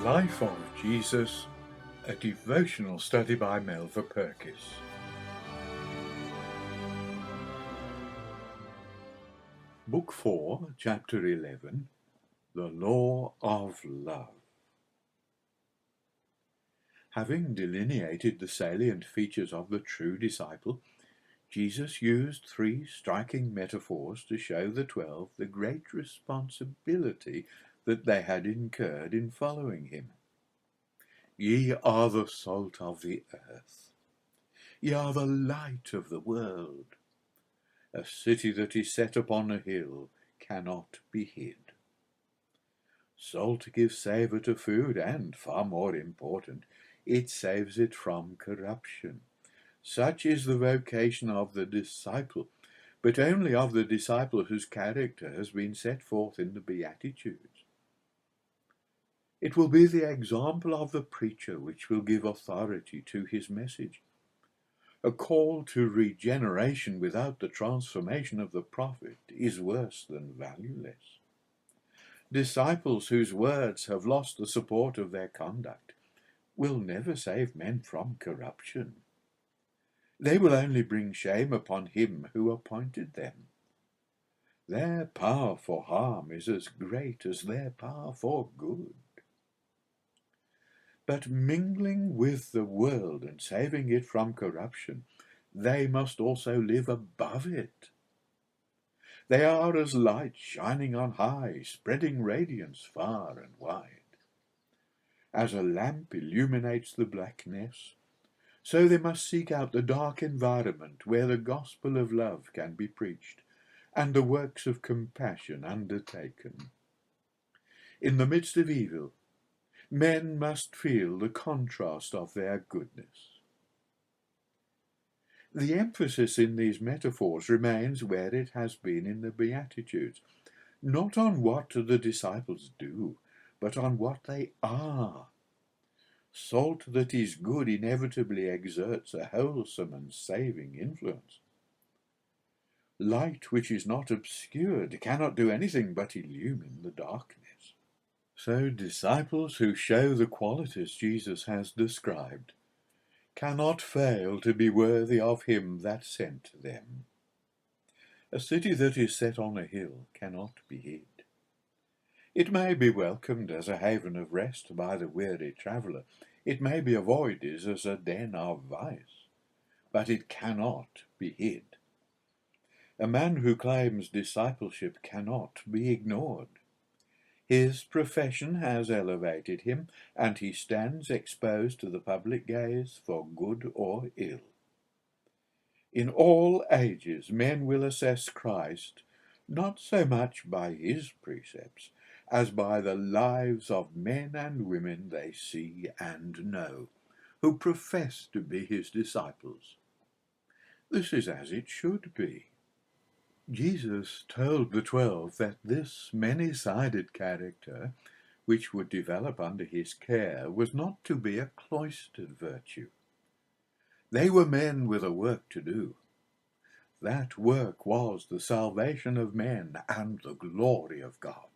Life of Jesus, a devotional study by Melva Purkis. Book 4, Chapter 11, The Law of Love. Having delineated the salient features of the true disciple, Jesus used three striking metaphors to show the 12 the great responsibility that they had incurred in following him. Ye are the salt of the earth. Ye are the light of the world. A city that is set upon a hill cannot be hid. Salt gives savour to food, and, far more important, it saves it from corruption. Such is the vocation of the disciple, but only of the disciple whose character has been set forth in the Beatitudes. It will be the example of the preacher which will give authority to his message. A call to regeneration without the transformation of the prophet is worse than valueless. Disciples whose words have lost the support of their conduct will never save men from corruption. They will only bring shame upon him who appointed them. Their power for harm is as great as their power for good. But mingling with the world and saving it from corruption, they must also live above it. They are as light shining on high, spreading radiance far and wide. As a lamp illuminates the blackness, so they must seek out the dark environment where the gospel of love can be preached and the works of compassion undertaken. In the midst of evil, men must feel the contrast of their goodness. The emphasis in these metaphors remains where it has been in the Beatitudes, not on what the disciples do, but on what they are. Salt that is good inevitably exerts a wholesome and saving influence. Light which is not obscured cannot do anything but illumine the darkness. So disciples who show the qualities Jesus has described cannot fail to be worthy of him that sent them. A city that is set on a hill cannot be hid. It may be welcomed as a haven of rest by the weary traveller. It may be avoided as a den of vice, but it cannot be hid. A man who claims discipleship cannot be ignored. His profession has elevated him, and he stands exposed to the public gaze for good or ill. In all ages, men will assess Christ not so much by his precepts as by the lives of men and women they see and know, who profess to be his disciples. This is as it should be. Jesus told the 12 that this many-sided character, which would develop under his care, was not to be a cloistered virtue. They were men with a work to do. That work was the salvation of men and the glory of God.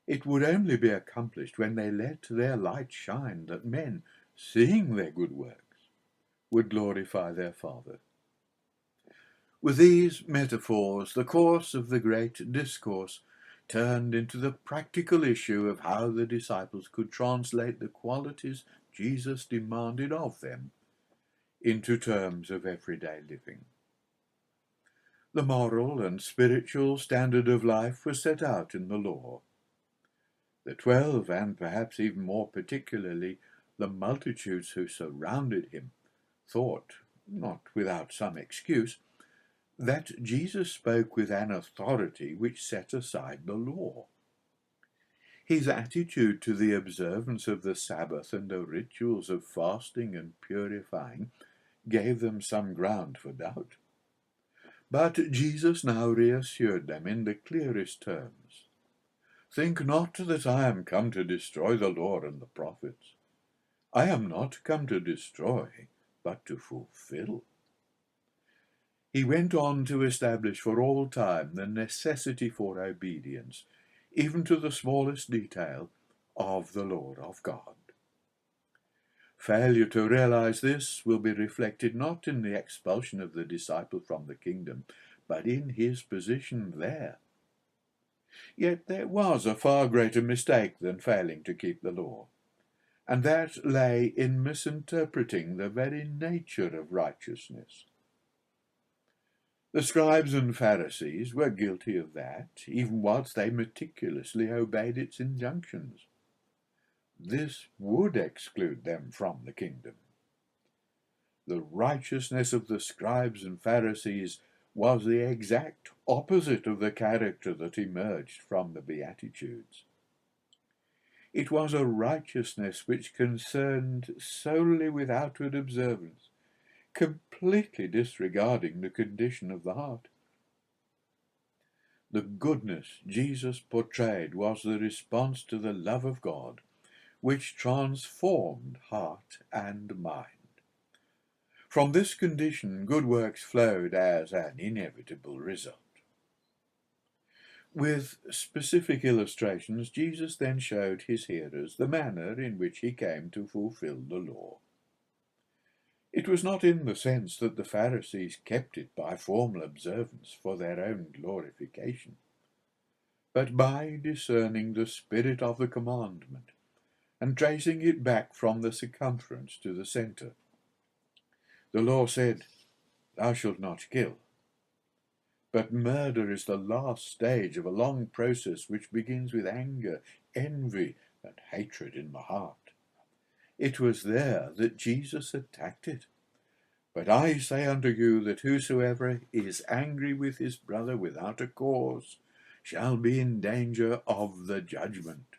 It would only be accomplished when they let their light shine, that men, seeing their good works, would glorify their Father. With these metaphors, the course of the great discourse turned into the practical issue of how the disciples could translate the qualities Jesus demanded of them into terms of everyday living. The moral and spiritual standard of life was set out in the law. The 12, and perhaps even more particularly the multitudes who surrounded him, thought, not without some excuse, that Jesus spoke with an authority which set aside the law. His attitude to the observance of the Sabbath and the rituals of fasting and purifying gave them some ground for doubt. But Jesus now reassured them in the clearest terms. Think not that I am come to destroy the law and the prophets. I am not come to destroy, but to fulfill. He went on to establish for all time the necessity for obedience, even to the smallest detail, of the Lord of God. Failure to realize this will be reflected not in the expulsion of the disciple from the kingdom, but in his position there. Yet there was a far greater mistake than failing to keep the law, and that lay in misinterpreting the very nature of righteousness. The scribes and Pharisees were guilty of that, even whilst they meticulously obeyed its injunctions. This would exclude them from the kingdom. The righteousness of the scribes and Pharisees was the exact opposite of the character that emerged from the Beatitudes. It was a righteousness which concerned solely with outward observance, completely disregarding the condition of the heart. The goodness Jesus portrayed was the response to the love of God, which transformed heart and mind. From this condition, good works flowed as an inevitable result. With specific illustrations, Jesus then showed his hearers the manner in which he came to fulfill the law. It was not in the sense that the Pharisees kept it by formal observance for their own glorification, but by discerning the spirit of the commandment and tracing it back from the circumference to the centre. The law said, "Thou shalt not kill." But murder is the last stage of a long process which begins with anger, envy, and hatred in the heart. It was there that Jesus attacked it. "But I say unto you that whosoever is angry with his brother without a cause shall be in danger of the judgment."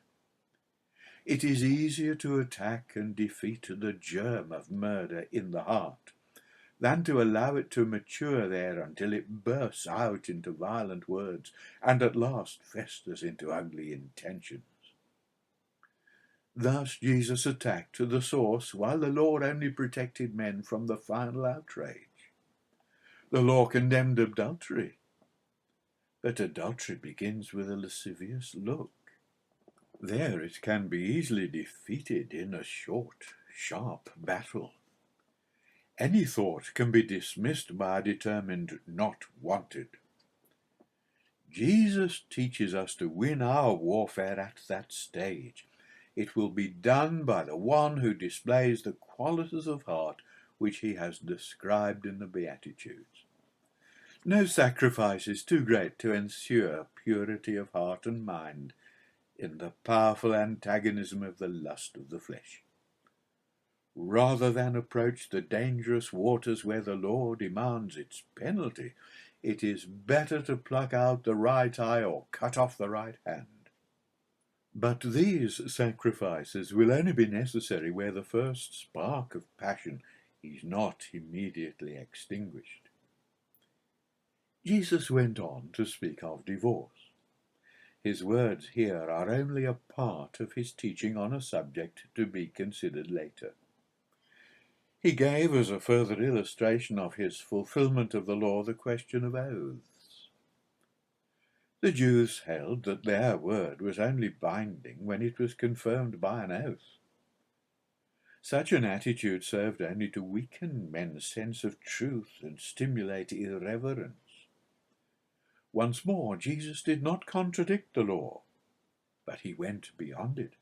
It is easier to attack and defeat the germ of murder in the heart than to allow it to mature there until it bursts out into violent words and at last festers into ugly intentions. Thus Jesus attacked the source, while the law only protected men from the final outrage. The law condemned adultery, but adultery begins with a lascivious look. There it can be easily defeated in a short, sharp battle. Any thought can be dismissed by a determined "not wanted." Jesus teaches us to win our warfare at that stage. It will be done by the one who displays the qualities of heart which he has described in the Beatitudes. No sacrifice is too great to ensure purity of heart and mind in the powerful antagonism of the lust of the flesh. Rather than approach the dangerous waters where the law demands its penalty, it is better to pluck out the right eye or cut off the right hand. But these sacrifices will only be necessary where the first spark of passion is not immediately extinguished. Jesus went on to speak of divorce. His words here are only a part of his teaching on a subject to be considered later. He gave as a further illustration of his fulfillment of the law the question of oaths. The Jews held that their word was only binding when it was confirmed by an oath. Such an attitude served only to weaken men's sense of truth and stimulate irreverence. Once more, Jesus did not contradict the law, but he went beyond it.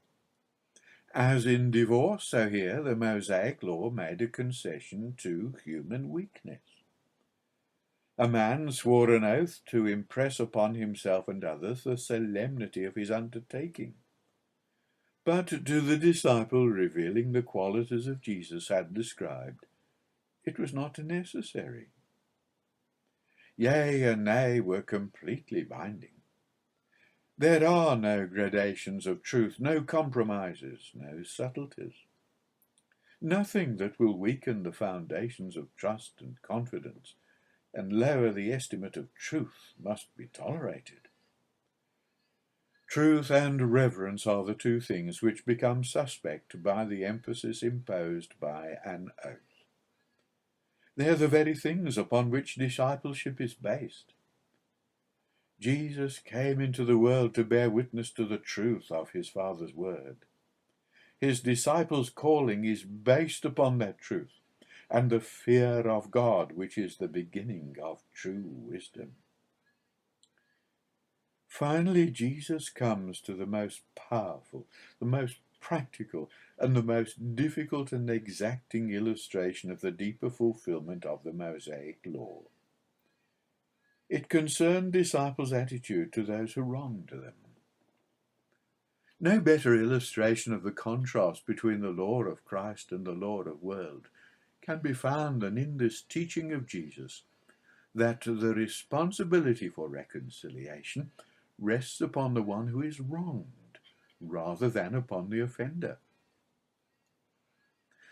As in divorce, so here the Mosaic law made a concession to human weakness. A man swore an oath to impress upon himself and others the solemnity of his undertaking. But to the disciple revealing the qualities of Jesus had described, it was not necessary. Yea and nay were completely binding. There are no gradations of truth, no compromises, no subtleties. Nothing that will weaken the foundations of trust and confidence and lower the estimate of truth must be tolerated. Truth and reverence are the two things which become suspect by the emphasis imposed by an oath. They are the very things upon which discipleship is based. Jesus came into the world to bear witness to the truth of his Father's word. His disciples' calling is based upon that truth and the fear of God, which is the beginning of true wisdom. Finally, Jesus comes to the most powerful, the most practical, and the most difficult and exacting illustration of the deeper fulfillment of the Mosaic law. It concerned disciples' attitude to those who wronged them. No better illustration of the contrast between the law of Christ and the law of world can be found than in this teaching of Jesus, that the responsibility for reconciliation rests upon the one who is wronged, rather than upon the offender.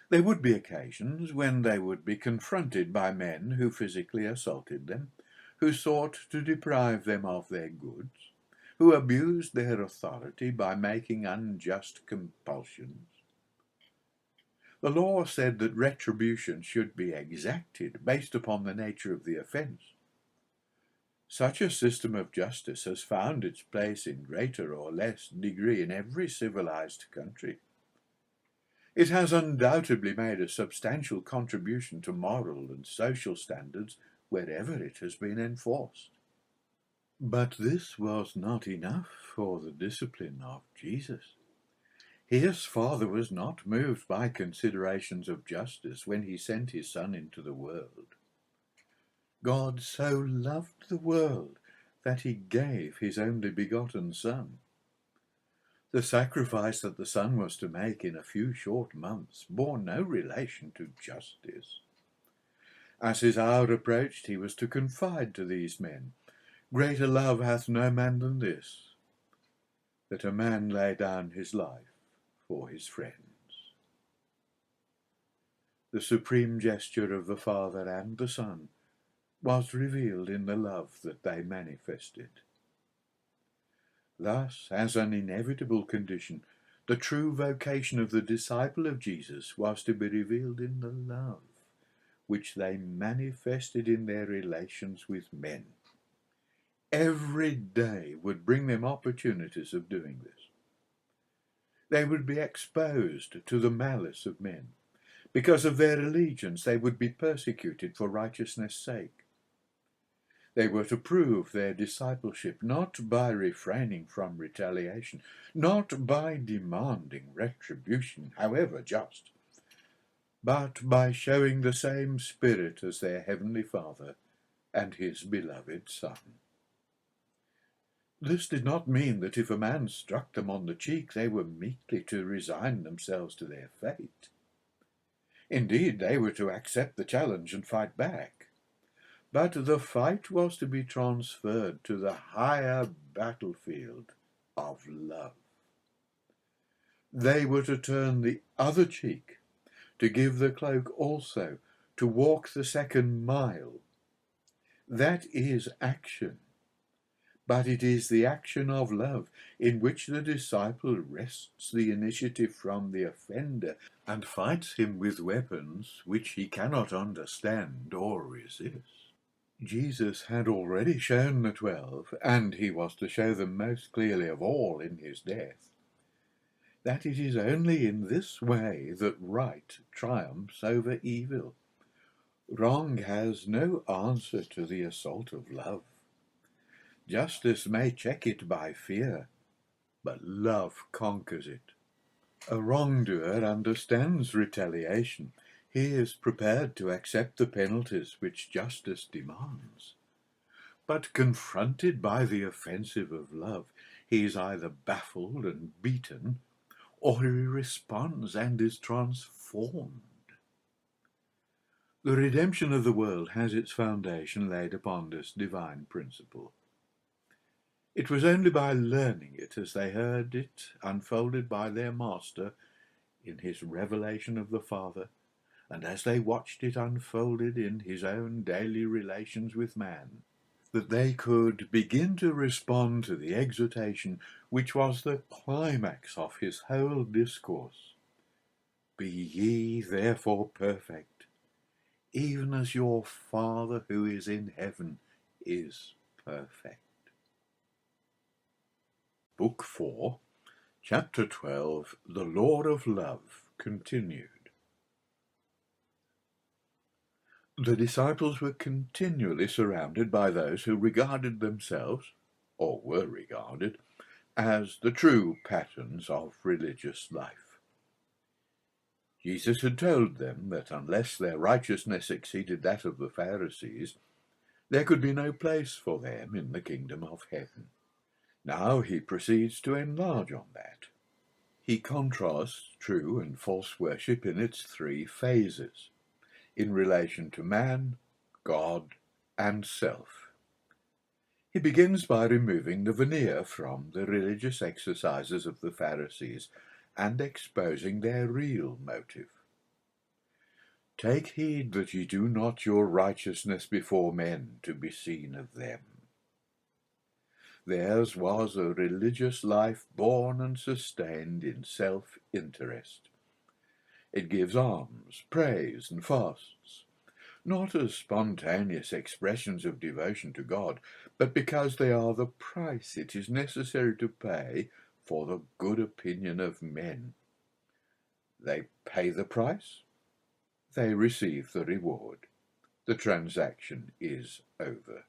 There would be occasions when they would be confronted by men who physically assaulted them, who sought to deprive them of their goods, who abused their authority by making unjust compulsions. The law said that retribution should be exacted based upon the nature of the offence. Such a system of justice has found its place in greater or less degree in every civilized country. It has undoubtedly made a substantial contribution to moral and social standards wherever it has been enforced. But this was not enough for the discipline of Jesus. His Father was not moved by considerations of justice when he sent his Son into the world. God so loved the world that he gave his only begotten Son. The sacrifice that the Son was to make in a few short months bore no relation to justice. As his hour approached, he was to confide to these men, "Greater love hath no man than this, that a man lay down his life for his friends." The supreme gesture of the Father and the Son was revealed in the love that they manifested. Thus, as an inevitable condition, the true vocation of the disciple of Jesus was to be revealed in the love which they manifested in their relations with men. Every day would bring them opportunities of doing this. They would be exposed to the malice of men. Because of their allegiance, they would be persecuted for righteousness' sake. They were to prove their discipleship not by refraining from retaliation, not by demanding retribution, however just, but by showing the same spirit as their heavenly Father and his beloved Son. This did not mean that if a man struck them on the cheek, they were meekly to resign themselves to their fate. Indeed, they were to accept the challenge and fight back. But the fight was to be transferred to the higher battlefield of love. They were to turn the other cheek, to give the cloak also, to walk the second mile. That is action. But it is the action of love in which the disciple wrests the initiative from the offender and fights him with weapons which he cannot understand or resist. Jesus had already shown the 12, and he was to show them most clearly of all in his death, that it is only in this way that right triumphs over evil. Wrong has no answer to the assault of love. Justice may check it by fear, but love conquers it. A wrongdoer understands retaliation. He is prepared to accept the penalties which justice demands. But confronted by the offensive of love, he is either baffled and beaten, or he responds and is transformed. The redemption of the world has its foundation laid upon this divine principle. It was only by learning it as they heard it unfolded by their Master in his revelation of the Father, and as they watched it unfolded in his own daily relations with man, that they could begin to respond to the exhortation which was the climax of his whole discourse. "Be ye therefore perfect, even as your Father who is in heaven is perfect." Book 4, Chapter 12, The Lord of Love, continued. The disciples were continually surrounded by those who regarded themselves, or were regarded, as the true patterns of religious life. Jesus had told them that unless their righteousness exceeded that of the Pharisees, there could be no place for them in the kingdom of heaven. Now he proceeds to enlarge on that. He contrasts true and false worship in its three phases, in relation to man, God, and self. He begins by removing the veneer from the religious exercises of the Pharisees and exposing their real motive. Take heed that ye do not your righteousness before men to be seen of them. Theirs was a religious life born and sustained in self-interest. It gives alms, prays, and fasts, not as spontaneous expressions of devotion to God, but because they are the price it is necessary to pay for the good opinion of men. They pay the price, they receive the reward. The transaction is over.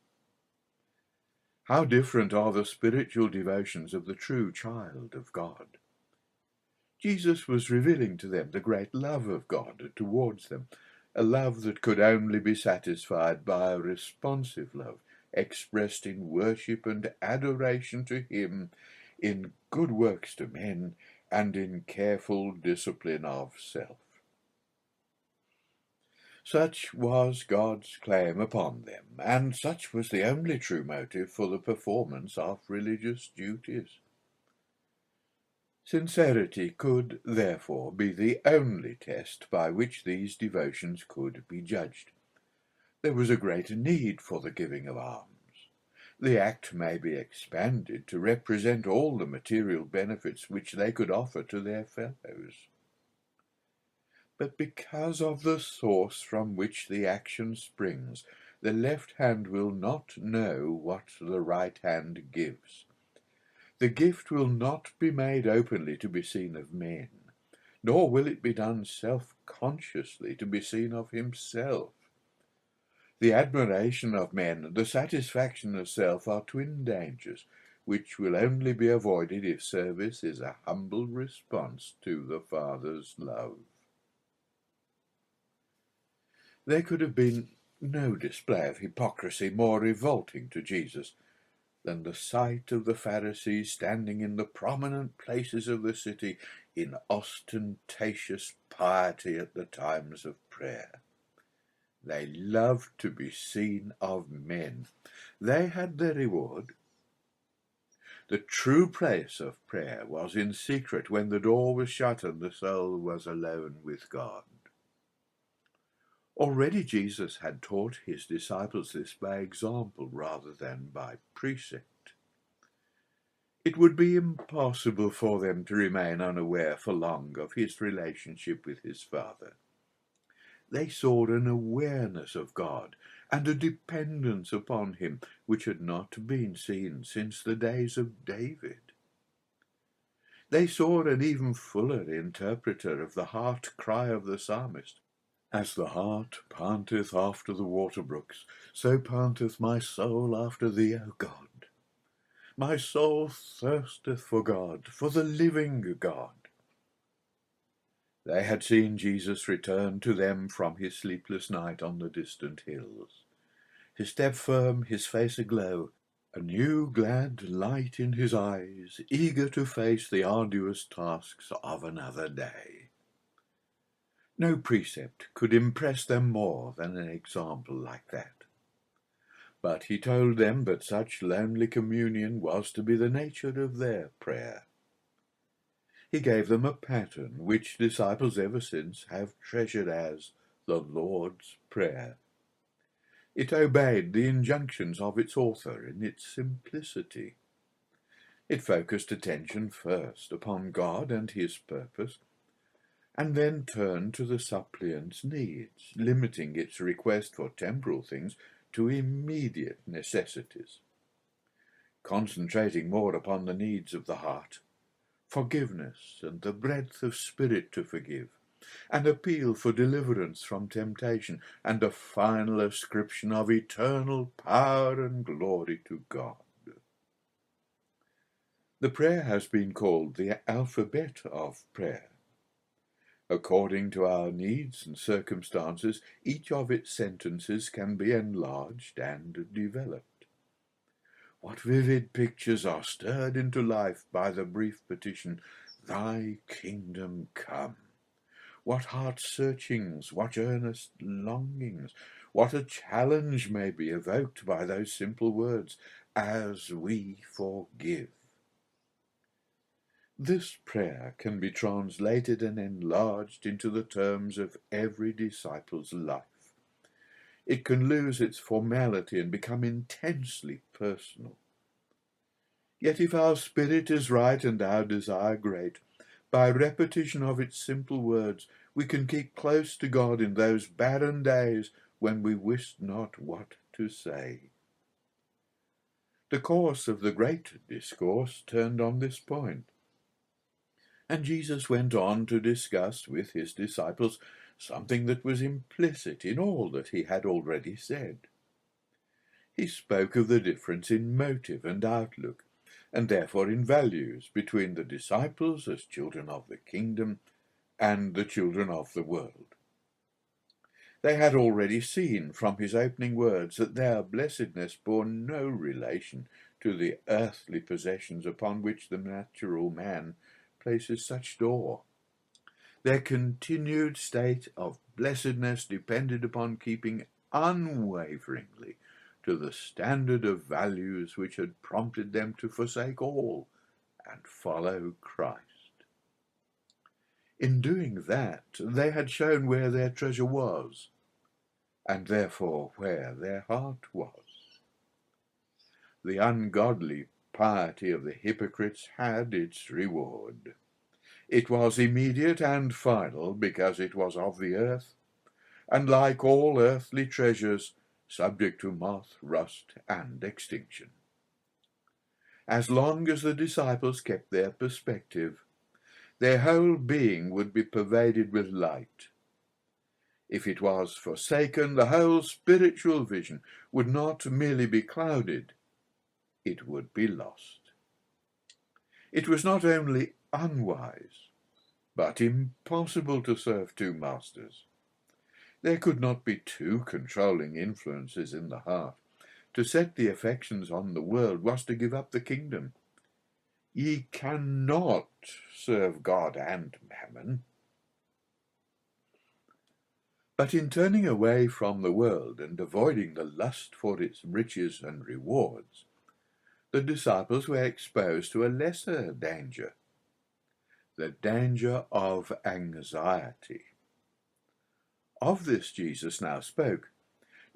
How different are the spiritual devotions of the true child of God. Jesus was revealing to them the great love of God towards them, a love that could only be satisfied by a responsive love, expressed in worship and adoration to him, in good works to men, and in careful discipline of self. Such was God's claim upon them, and such was the only true motive for the performance of religious duties. Sincerity could, therefore, be the only test by which these devotions could be judged. There was a greater need for the giving of alms. The act may be expanded to represent all the material benefits which they could offer to their fellows. But because of the source from which the action springs, the left hand will not know what the right hand gives. The gift will not be made openly to be seen of men, nor will it be done self-consciously to be seen of himself. The admiration of men and the satisfaction of self are twin dangers, which will only be avoided if service is a humble response to the Father's love. There could have been no display of hypocrisy more revolting to Jesus than the sight of the Pharisees standing in the prominent places of the city in ostentatious piety at the times of prayer. They loved to be seen of men. They had their reward. The true place of prayer was in secret, when the door was shut and the soul was alone with God. Already Jesus had taught his disciples this by example rather than by precept. It would be impossible for them to remain unaware for long of his relationship with his Father. They saw an awareness of God and a dependence upon him which had not been seen since the days of David. They saw an even fuller interpreter of the heart cry of the psalmist. As the hart panteth after the water brooks, so panteth my soul after thee, O God. My soul thirsteth for God, for the living God. They had seen Jesus return to them from his sleepless night on the distant hills, his step firm, his face aglow, a new glad light in his eyes, eager to face the arduous tasks of another day. No precept could impress them more than an example like that. But he told them that such lonely communion was to be the nature of their prayer. He gave them a pattern which disciples ever since have treasured as the Lord's Prayer. It obeyed the injunctions of its author in its simplicity. It focused attention first upon God and his purpose, and then turned to the suppliant's needs, limiting its request for temporal things to immediate necessities. concentrating more upon the needs of the heart, forgiveness and the breadth of spirit to forgive, an appeal for deliverance from temptation, and a final ascription of eternal power and glory to God. The prayer has been called the alphabet of prayer. According to our needs and circumstances, each of its sentences can be enlarged and developed. What vivid pictures are stirred into life by the brief petition, "Thy kingdom come." What heart-searchings, what earnest longings, what a challenge may be evoked by those simple words, "as we forgive." This prayer can be translated and enlarged into the terms of every disciple's life. It can lose its formality and become intensely personal. Yet if our spirit is right and our desire great, by repetition of its simple words, we can keep close to God in those barren days when we wist not what to say. The course of the great discourse turned on this point, and Jesus went on to discuss with his disciples something that was implicit in all that he had already said. He spoke of the difference in motive and outlook, and therefore in values, between the disciples as children of the kingdom and the children of the world. They had already seen from his opening words that their blessedness bore no relation to the earthly possessions upon which the natural man places such store. Their continued state of blessedness depended upon keeping unwaveringly to the standard of values which had prompted them to forsake all and follow Christ. In doing that, they had shown where their treasure was, and therefore where their heart was. The ungodly piety of the hypocrites had its reward. It was immediate and final because it was of the earth, and like all earthly treasures, subject to moth, rust, and extinction. As long as the disciples kept their perspective, their whole being would be pervaded with light. If it was forsaken, the whole spiritual vision would not merely be clouded, it would be lost. It was not only unwise, but impossible to serve two masters. There could not be two controlling influences in the heart. To set the affections on the world was to give up the kingdom. Ye cannot serve God and mammon. But in turning away from the world and avoiding the lust for its riches and rewards, the disciples were exposed to a lesser danger, the danger of anxiety. Of this Jesus now spoke,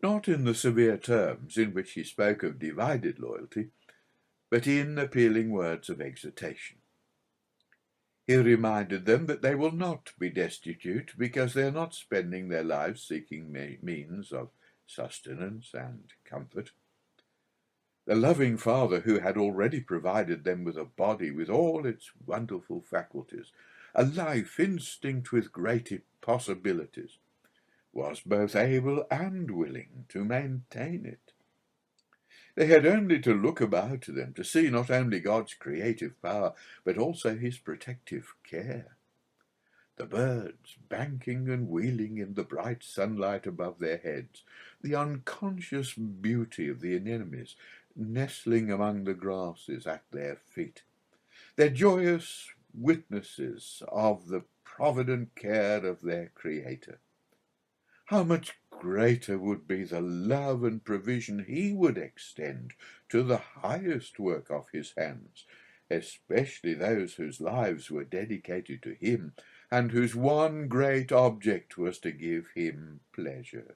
not in the severe terms in which he spoke of divided loyalty, but in appealing words of exhortation. He reminded them that they will not be destitute because they are not spending their lives seeking means of sustenance and comfort. The loving Father, who had already provided them with a body with all its wonderful faculties, a life instinct with great possibilities, was both able and willing to maintain it. They had only to look about them to see not only God's creative power, but also his protective care. The birds banking and wheeling in the bright sunlight above their heads, the unconscious beauty of the anemones nestling among the grasses at their feet, their joyous witnesses of the provident care of their Creator. How much greater would be the love and provision he would extend to the highest work of his hands, especially those whose lives were dedicated to him, and whose one great object was to give him pleasure.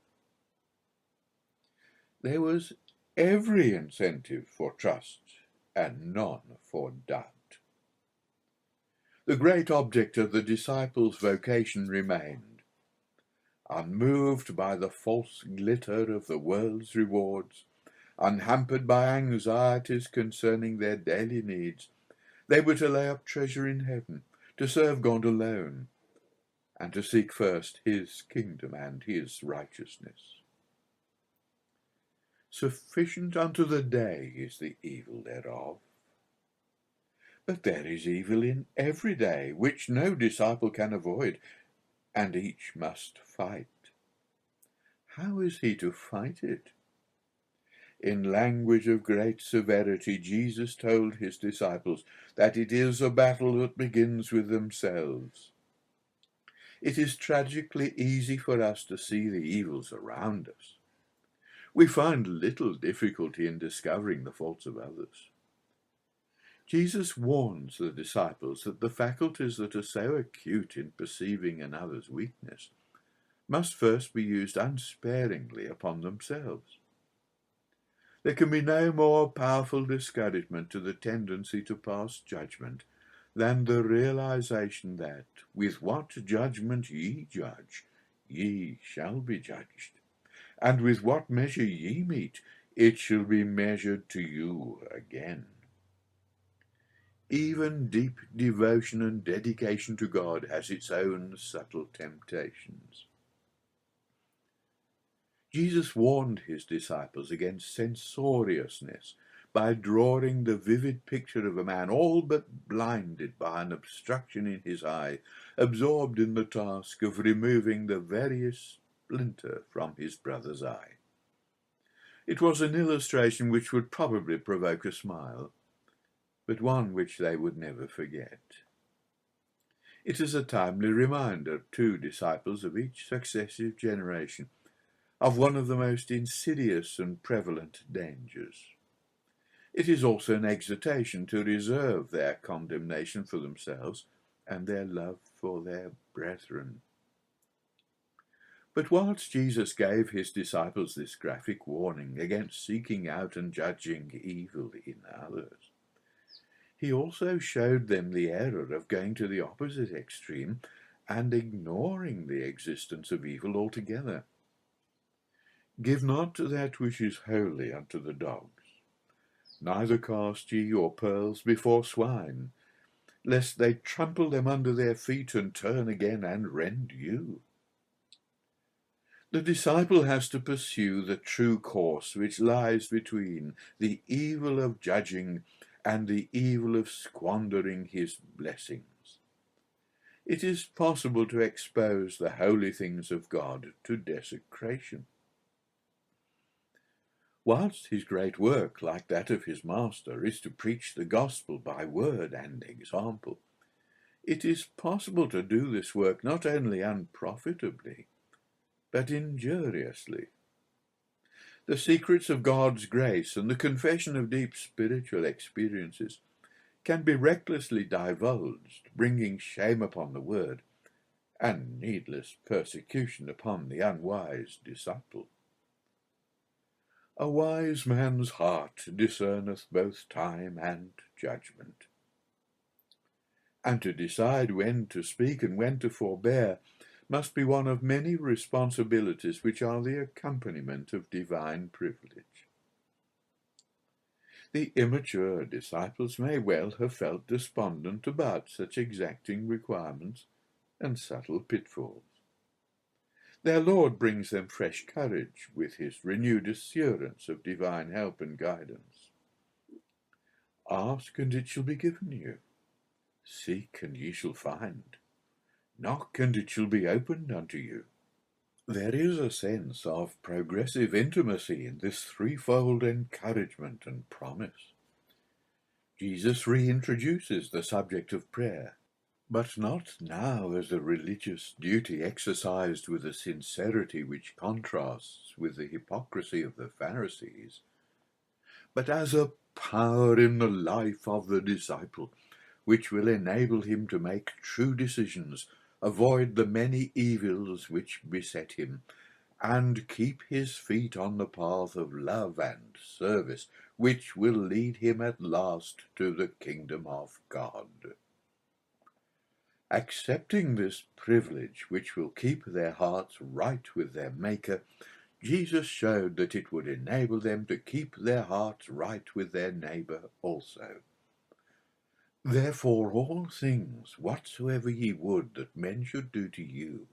There was every incentive for trust and none for doubt. The great object of the disciples' vocation remained. Unmoved by the false glitter of the world's rewards, unhampered by anxieties concerning their daily needs. They were to lay up treasure in heaven, to serve God alone, and to seek first his kingdom and his righteousness. Sufficient unto the day is the evil thereof. But there is evil in every day, which no disciple can avoid, and each must fight. How is he to fight it? In language of great severity, Jesus told his disciples that it is a battle that begins with themselves. It is tragically easy for us to see the evils around us. We find little difficulty in discovering the faults of others. Jesus warns the disciples that the faculties that are so acute in perceiving another's weakness must first be used unsparingly upon themselves. There can be no more powerful discouragement to the tendency to pass judgment than the realization that, with what judgment ye judge, ye shall be judged, and with what measure ye mete, it shall be measured to you again. Even deep devotion and dedication to God has its own subtle temptations. Jesus warned his disciples against censoriousness by drawing the vivid picture of a man all but blinded by an obstruction in his eye, absorbed in the task of removing the veriest splinter from his brother's eye. It was an illustration which would probably provoke a smile, but one which they would never forget. It is a timely reminder to disciples of each successive generation of one of the most insidious and prevalent dangers. It is also an exhortation to reserve their condemnation for themselves and their love for their brethren. But whilst Jesus gave his disciples this graphic warning against seeking out and judging evil in others, he also showed them the error of going to the opposite extreme and ignoring the existence of evil altogether. Give not that which is holy unto the dogs, neither cast ye your pearls before swine, lest they trample them under their feet and turn again and rend you. The disciple has to pursue the true course which lies between the evil of judging and the evil of squandering his blessings. It is possible to expose the holy things of God to desecration. Whilst his great work, like that of his master, is to preach the gospel by word and example, it is possible to do this work not only unprofitably, but injuriously. The secrets of God's grace and the confession of deep spiritual experiences can be recklessly divulged, bringing shame upon the word and needless persecution upon the unwise disciple. A wise man's heart discerneth both time and judgment. And to decide when to speak and when to forbear must be one of many responsibilities which are the accompaniment of divine privilege. The immature disciples may well have felt despondent about such exacting requirements and subtle pitfalls. Their Lord brings them fresh courage with his renewed assurance of divine help and guidance. Ask, and it shall be given you. Seek, and ye shall find. Knock, and it shall be opened unto you. There is a sense of progressive intimacy in this threefold encouragement and promise. Jesus reintroduces the subject of prayer, but not now as a religious duty exercised with a sincerity which contrasts with the hypocrisy of the Pharisees, but as a power in the life of the disciple, which will enable him to make true decisions, avoid the many evils which beset him, and keep his feet on the path of love and service, which will lead him at last to the kingdom of God. Accepting this privilege, which will keep their hearts right with their Maker, Jesus showed that it would enable them to keep their hearts right with their neighbour also. Therefore all things whatsoever ye would that men should do to you,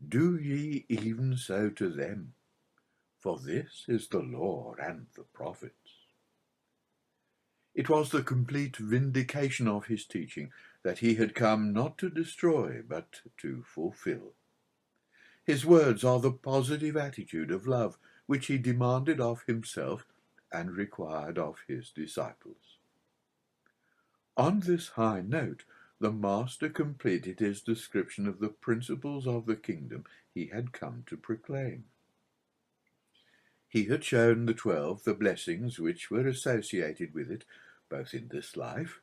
do ye even so to them, for this is the law and the prophets. It was the complete vindication of his teaching that he had come not to destroy, but to fulfill. His words are the positive attitude of love which he demanded of himself and required of his disciples. On this high note, the Master completed his description of the principles of the kingdom he had come to proclaim. He had shown the 12 the blessings which were associated with it, both in this life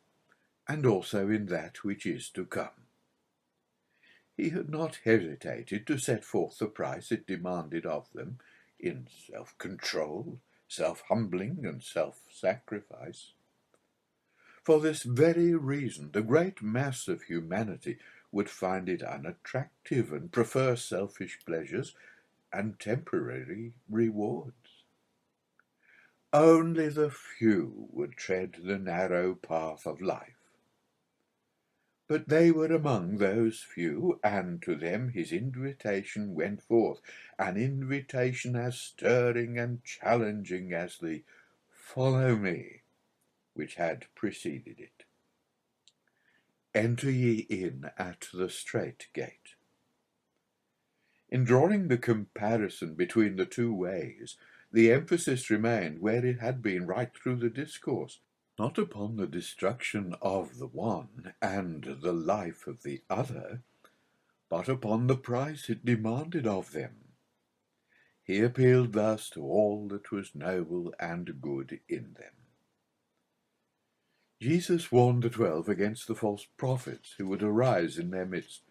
and also in that which is to come. He had not hesitated to set forth the price it demanded of them in self-control, self-humbling, and self-sacrifice. For this very reason, the great mass of humanity would find it unattractive and prefer selfish pleasures and temporary rewards. Only the few would tread the narrow path of life. But they were among those few, and to them his invitation went forth, an invitation as stirring and challenging as the "Follow me," which had preceded it. Enter ye in at the strait gate. In drawing the comparison between the two ways, the emphasis remained where it had been right through the discourse, not upon the destruction of the one and the life of the other, but upon the price it demanded of them. He appealed thus to all that was noble and good in them. Jesus warned the 12 against the false prophets who would arise in their midst,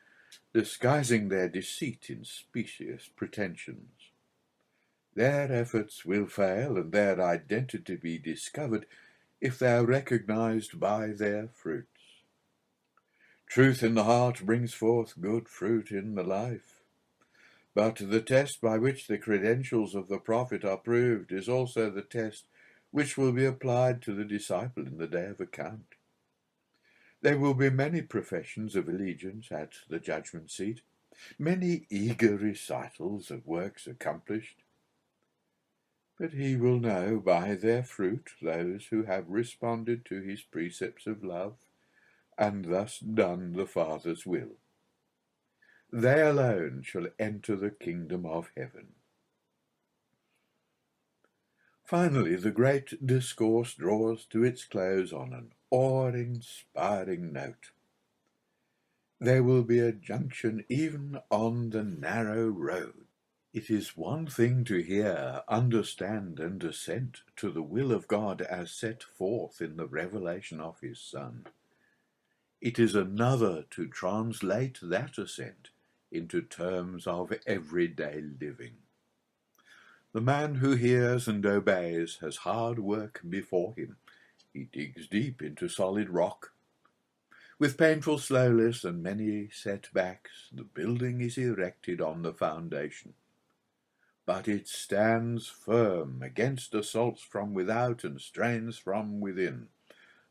disguising their deceit in specious pretensions. Their efforts will fail and their identity be discovered if they are recognized by their fruits. Truth in the heart brings forth good fruit in the life. But the test by which the credentials of the prophet are proved is also the test which will be applied to the disciple in the day of account. There will be many professions of allegiance at the judgment seat, many eager recitals of works accomplished. But he will know by their fruit those who have responded to his precepts of love, and thus done the Father's will. They alone shall enter the kingdom of heaven. Finally, the great discourse draws to its close on an awe-inspiring note. There will be a junction even on the narrow road. It is one thing to hear, understand, and assent to the will of God as set forth in the revelation of his Son. It is another to translate that assent into terms of everyday living. The man who hears and obeys has hard work before him. He digs deep into solid rock. With painful slowness and many setbacks, the building is erected on the foundation. But it stands firm against assaults from without and strains from within.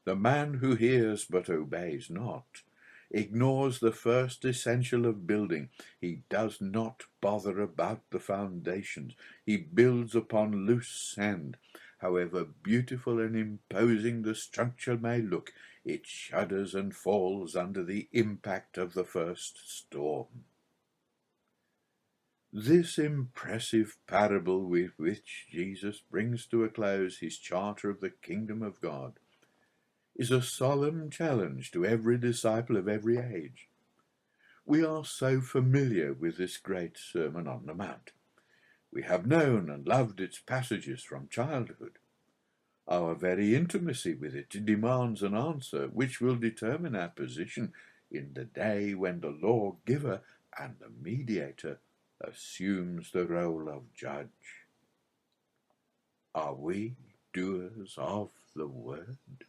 The man who hears but obeys not ignores the first essential of building. He does not bother about the foundations. He builds upon loose sand. However beautiful and imposing the structure may look, it shudders and falls under the impact of the first storm. This impressive parable with which Jesus brings to a close his charter of the kingdom of God is a solemn challenge to every disciple of every age. We are so familiar with this great Sermon on the Mount. We have known and loved its passages from childhood. Our very intimacy with it demands an answer which will determine our position in the day when the lawgiver and the mediator assumes the role of judge. Are we doers of the word?